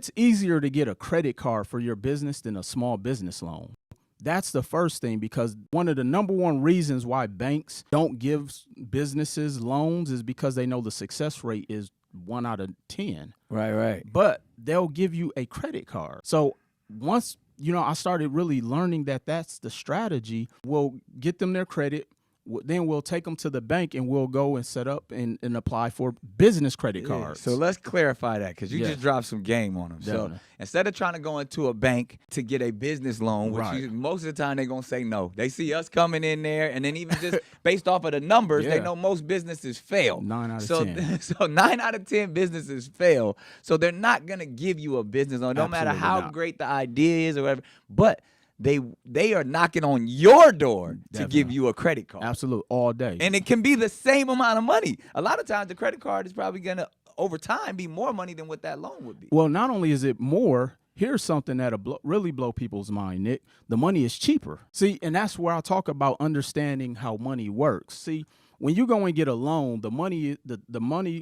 It's easier to get a credit card for your business than a small business loan. That's the first thing, because one of the number one reasons why banks don't give businesses loans is because they know the success rate is 1 out of 10. Right. But they'll give you a credit card. So once, I started really learning that that's the strategy, we'll get them their credit. Then we'll take them to the bank and we'll go and set up and apply for business credit cards. So let's clarify that, because you Yeah. just dropped some game on them. Definitely. So instead of trying to go into a bank to get a business loan, which Right. most of the time they're going to say no. They see us coming in there, and then even just based off of the numbers, they Yeah. know most businesses fail. 9 out of so, 10. So 9 out of 10 businesses fail. So they're not going to give you a business loan, no matter Absolutely how not. great the idea is or whatever. But they are knocking on your door to give Definitely. you a credit card. Absolutely, all day. And it can be the same amount of money. A lot of times the credit card is probably going to, over time, be more money than what that loan would be. Well, not only is it more, here's something that'll really blow people's mind, Nick. The money is cheaper. See, and that's where I talk about understanding how money works. See, when you go and get a loan, the money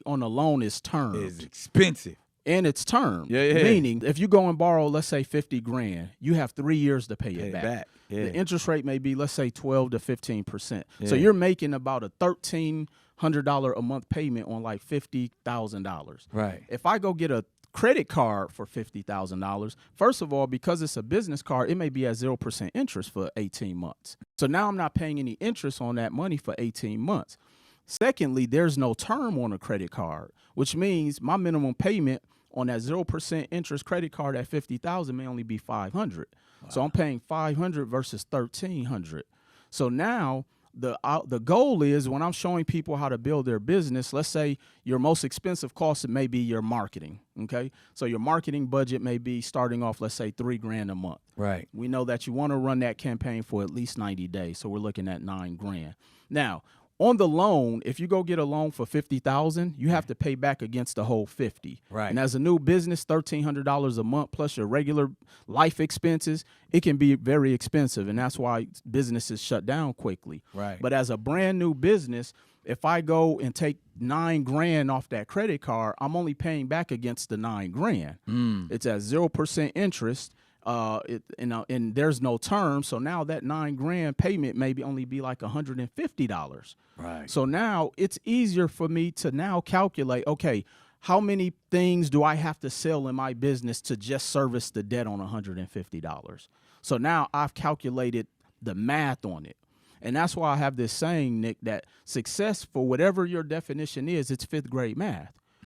on the loan is termed. It's expensive. And it's termed. Yeah. Meaning, if you go and borrow, let's say $50,000, you have 3 years to pay it back. Yeah. The interest rate may be, let's say, 12 to 15%. Yeah. So you're making about a $1,300 a month payment on like $50,000. Right. If I go get a credit card for $50,000, first of all, because it's a business card, it may be at 0% interest for 18 months. So now I'm not paying any interest on that money for 18 months. Secondly, there's no term on a credit card, which means my minimum payment on that 0% interest credit card at $50,000 may only be $500. Wow. So I'm paying $500 versus $1,300. So now the goal is, when I'm showing people how to build their business, let's say your most expensive cost may be your marketing. Okay, so your marketing budget may be starting off, let's say, $3,000 a month. Right. We know that you want to run that campaign for at least 90 days, so we're looking at $9,000. Now, on the loan, if you go get a loan for $50,000, you have to pay back against the whole $50,000. Right. And as a new business, $1,300 a month plus your regular life expenses, it can be very expensive, and that's why businesses shut down quickly. Right. But as a brand new business, if I go and take $9,000 off that credit card, I'm only paying back against the $9,000. It's at 0% interest. And there's no term, so now that $9,000 payment maybe only be like $150. Right. So now it's easier for me to now calculate, okay, how many things do I have to sell in my business to just service the debt on $150? So now I've calculated the math on it. And that's why I have this saying, Nick, that success, for whatever your definition is, it's 5th grade math.